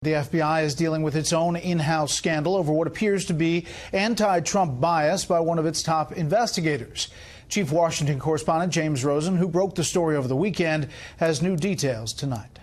The FBI is dealing with its own in-house scandal over what appears to be anti-Trump bias by one of its top investigators. Chief Washington correspondent James Rosen, who broke the story over the weekend, has new details tonight.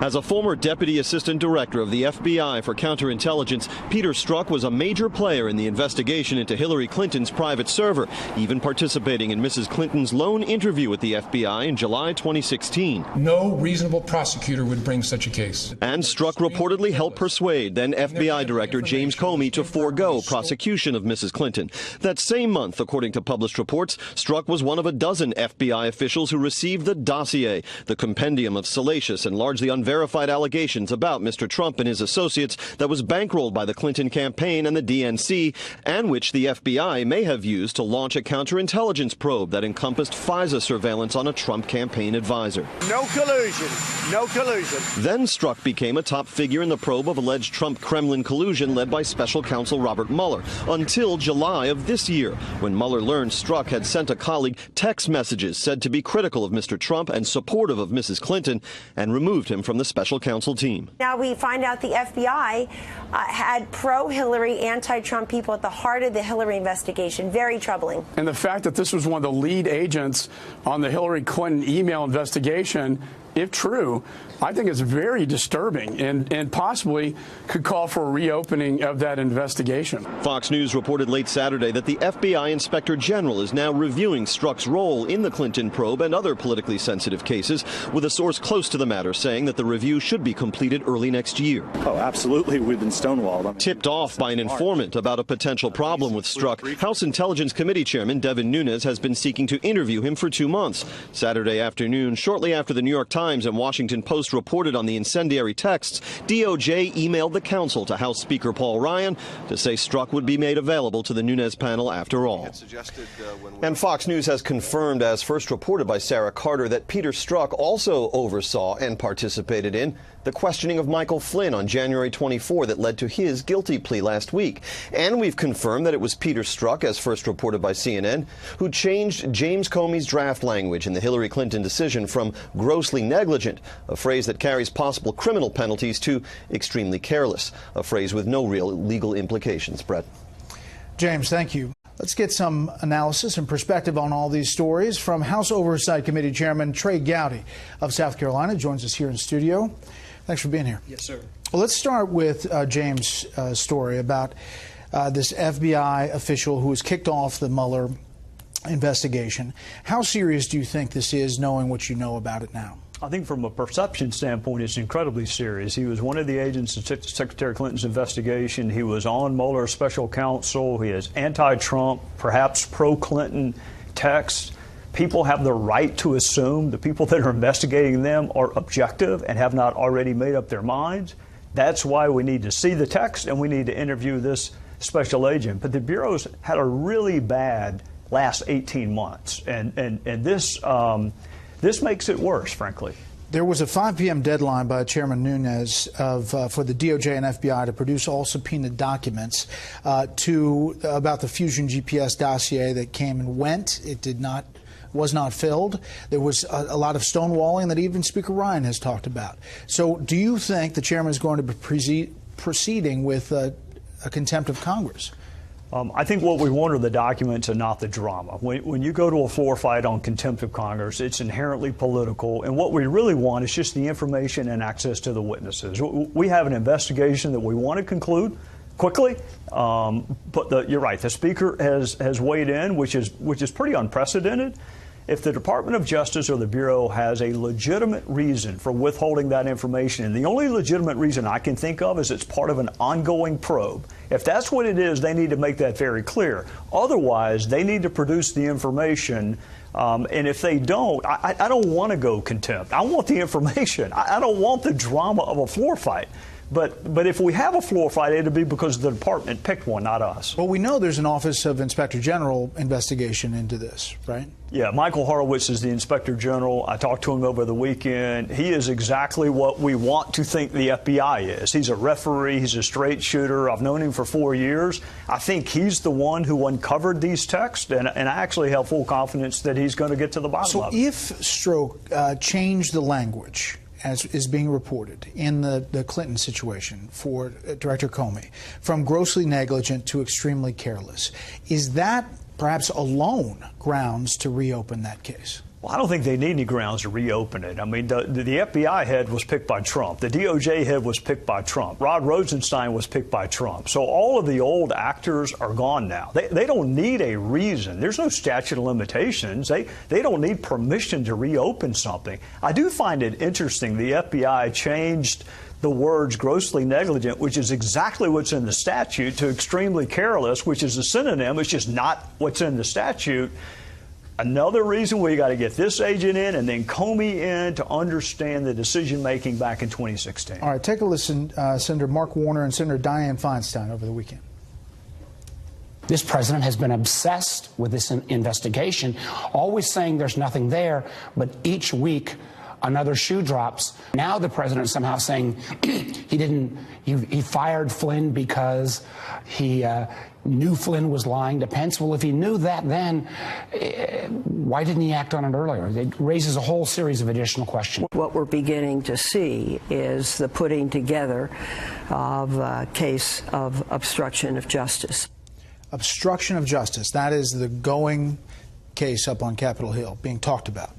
As a former deputy assistant director of the FBI for counterintelligence, Peter Strzok was a major player in the investigation into Hillary Clinton's private server, even participating in Mrs. Clinton's lone interview with the FBI in July 2016. No reasonable prosecutor would bring such a case. And Strzok reportedly helped persuade then FBI Director James Comey to forego prosecution of Mrs. Clinton. That same month, according to published reports, Strzok was one of a dozen FBI officials who received the dossier, the compendium of salacious and largely unverified allegations about Mr. Trump and his associates that was bankrolled by the Clinton campaign and the DNC, and which the FBI may have used to launch a counterintelligence probe that encompassed FISA surveillance on a Trump campaign advisor. No collusion. No collusion. Then Strzok became a top figure in the probe of alleged Trump-Kremlin collusion led by special counsel Robert Mueller until July of this year, when Mueller learned Strzok had sent a colleague text messages said to be critical of Mr. Trump and supportive of Mrs. Clinton, and removed him from the special counsel team. Now we find out the FBI had pro-Hillary, anti-Trump people at the heart of the Hillary investigation. Very troubling. And the fact that this was one of the lead agents on the Hillary Clinton email investigation, if true, I think it's very disturbing and possibly could call for a reopening of that investigation. Fox News reported late Saturday that the FBI Inspector General is now reviewing Strzok's role in the Clinton probe and other politically sensitive cases, with a source close to the matter saying that the review should be completed early next year. Oh, absolutely. We've been stonewalled. Tipped off by an informant about a potential problem with Strzok, House Intelligence Committee Chairman Devin Nunes has been seeking to interview him for 2 months. Saturday afternoon, shortly after the New York Times and Washington Post reported on the incendiary texts, DOJ emailed the counsel to House Speaker Paul Ryan to say Strzok would be made available to the Nunes panel after all. And Fox News has confirmed, as first reported by Sarah Carter, that Peter Strzok also oversaw and participated in the questioning of Michael Flynn on January 24 that led to his guilty plea last week. And we've confirmed that it was Peter Strzok, as first reported by CNN, who changed James Comey's draft language in the Hillary Clinton decision from grossly negligent, a phrase that carries possible criminal penalties, to extremely careless, a phrase with no real legal implications. Brett. James, thank you. Let's get some analysis and perspective on all these stories from House Oversight Committee Chairman Trey Gowdy of South Carolina. Joins us here in studio. Thanks for being here. Yes, sir. Well, let's start with James' story about this FBI official who has kicked off the Mueller investigation. How serious do you think this is, knowing what you know about it now? I think from a perception standpoint, it's incredibly serious. He was one of the agents in Secretary Clinton's investigation. He was on Mueller's special counsel. He has anti-Trump, perhaps pro-Clinton texts. People have the right to assume the people that are investigating them are objective and have not already made up their minds. That's why we need to see the text and we need to interview this special agent. But the Bureau's had a really bad last 18 months, and this makes it worse, frankly. There was a 5 p.m. deadline by Chairman Nunes for the DOJ and FBI to produce all subpoenaed documents about the Fusion GPS dossier that came and went. It was not filled. There was a lot of stonewalling that even Speaker Ryan has talked about. So do you think the chairman is going to be proceeding with a contempt of Congress? I think what we want are the documents and not the drama. When you go to a floor fight on contempt of Congress, it's inherently political, and what we really want is just the information and access to the witnesses. We have an investigation that we want to conclude quickly, but you're right. The Speaker has weighed in, which is pretty unprecedented. If the Department of Justice or the Bureau has a legitimate reason for withholding that information, and the only legitimate reason I can think of is it's part of an ongoing probe, if that's what it is, they need to make that very clear. Otherwise, they need to produce the information, and if they don't, I don't want to go contempt. I want the information. I don't want the drama of a floor fight. But if we have a floor fight, it'll be because the department picked one, not us. Well, we know there's an Office of Inspector General investigation into this, right? Yeah, Michael Horowitz is the Inspector General. I talked to him over the weekend. He is exactly what we want to think the FBI is. He's a referee. He's a straight shooter. I've known him for 4 years. I think he's the one who uncovered these texts, and I actually have full confidence that he's going to get to the bottom of it. So if Strzok changed the language as is being reported in the Clinton situation for Director Comey, from grossly negligent to extremely careless, is that perhaps alone grounds to reopen that case? Well, I don't think they need any grounds to reopen it. I mean, the FBI head was picked by Trump. The DOJ head was picked by Trump. Rod Rosenstein was picked by Trump. So all of the old actors are gone now. They don't need a reason. There's no statute of limitations. They don't need permission to reopen something. I do find it interesting the FBI changed the words grossly negligent, which is exactly what's in the statute, to extremely careless, which is a synonym. It's just not what's in the statute. Another reason we got to get this agent in and then Comey in to understand the decision-making back in 2016. All right, take a listen, Senator Mark Warner and Senator Dianne Feinstein over the weekend. This president has been obsessed with this investigation, always saying there's nothing there, but each week another shoe drops. Now the president is somehow saying he fired Flynn because he knew Flynn was lying to Pence. Well, if he knew that then, why didn't he act on it earlier? It raises a whole series of additional questions. What we're beginning to see is the putting together of a case of obstruction of justice. Obstruction of justice, that is the going case up on Capitol Hill being talked about.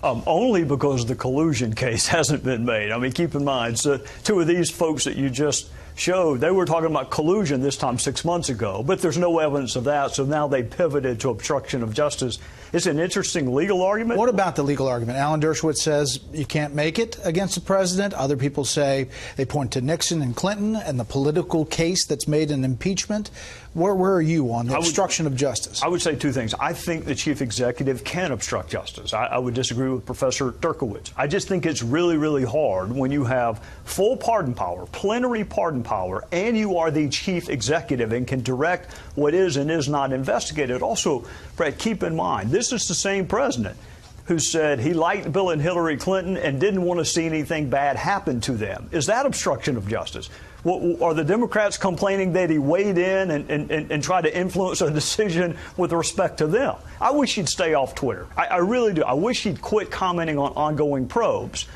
Only because the collusion case hasn't been made. I mean, keep in mind, so two of these folks that you just showed, they were talking about collusion this time 6 months ago, but there's no evidence of that, so now they pivoted to obstruction of justice. It's an interesting legal argument. What about the legal argument? Alan Dershowitz says you can't make it against the president. Other people say they point to Nixon and Clinton and the political case that's made in impeachment. Where are you on the obstruction of justice? I would say two things. I think the chief executive can obstruct justice. I would disagree with Professor Dershowitz. I just think it's really, really hard when you have full pardon power, plenary pardon power, and you are the chief executive and can direct what is and is not investigated. Also, Brett, keep in mind, this is the same president who said he liked Bill and Hillary Clinton and didn't want to see anything bad happen to them. Is that obstruction of justice? Well, are the Democrats complaining that he weighed in and tried to influence a decision with respect to them? I wish he'd stay off Twitter. I really do. I wish he'd quit commenting on ongoing probes.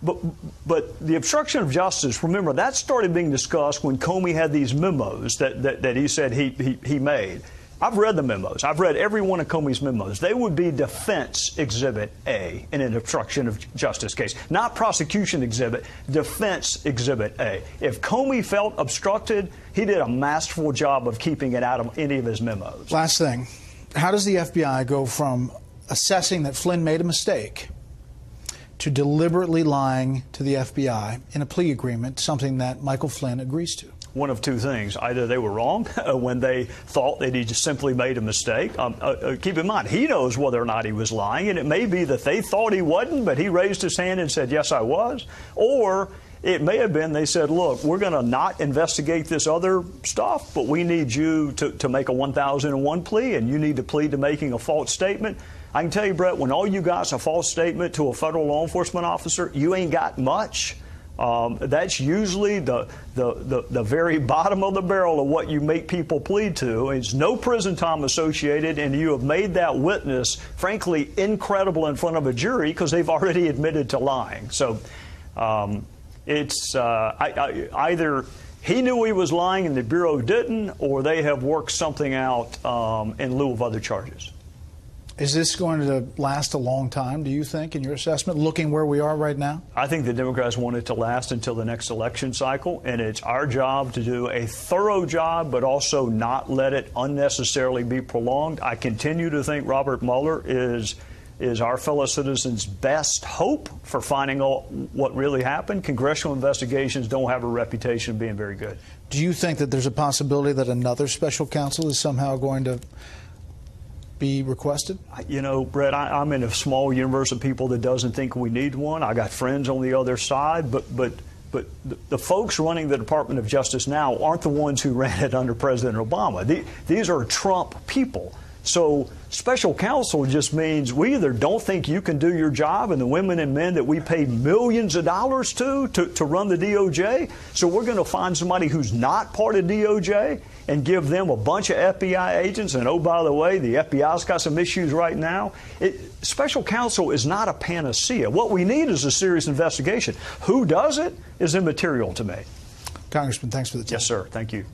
But the obstruction of justice, remember, that started being discussed when Comey had these memos that he said he made. I've read the memos. I've read every one of Comey's memos. They would be defense exhibit A in an obstruction of justice case, not prosecution exhibit, defense exhibit A. If Comey felt obstructed, he did a masterful job of keeping it out of any of his memos. Last thing, how does the FBI go from assessing that Flynn made a mistake to deliberately lying to the FBI in a plea agreement, something that Michael Flynn agrees to? One of two things. Either they were wrong when they thought that he just simply made a mistake. Keep in mind, he knows whether or not he was lying, and it may be that they thought he wasn't, but he raised his hand and said, yes, I was. Or it may have been they said, look, we're going to not investigate this other stuff, but we need you to make a 1001 plea, and you need to plead to making a false statement. I can tell you, Brett, when all you got is a false statement to a federal law enforcement officer, you ain't got much. That's usually the very bottom of the barrel of what you make people plead to. It's no prison time associated, and you have made that witness, frankly, incredible in front of a jury because they've already admitted to lying. So it's either he knew he was lying and the Bureau didn't, or they have worked something out in lieu of other charges. Is this going to last a long time, do you think, in your assessment, looking where we are right now? I think the Democrats want it to last until the next election cycle, and it's our job to do a thorough job, but also not let it unnecessarily be prolonged. I continue to think Robert Mueller is our fellow citizens' best hope for finding out what really happened. Congressional investigations don't have a reputation of being very good. Do you think that there's a possibility that another special counsel is somehow going to be requested? You know, Brett, I'm in a small universe of people that doesn't think we need one. I got friends on the other side, but the folks running the Department of Justice now aren't the ones who ran it under President Obama. These are Trump people. So Special counsel just means we either don't think you can do your job, and the women and men that we pay millions of dollars to run the DOJ, so we're going to find somebody who's not part of DOJ and give them a bunch of FBI agents. And oh, by the way, the FBI's got some issues right now. Special counsel is not a panacea. What we need is a serious investigation. Who does it is immaterial to me. Congressman, thanks for the time. Yes, sir. Thank you.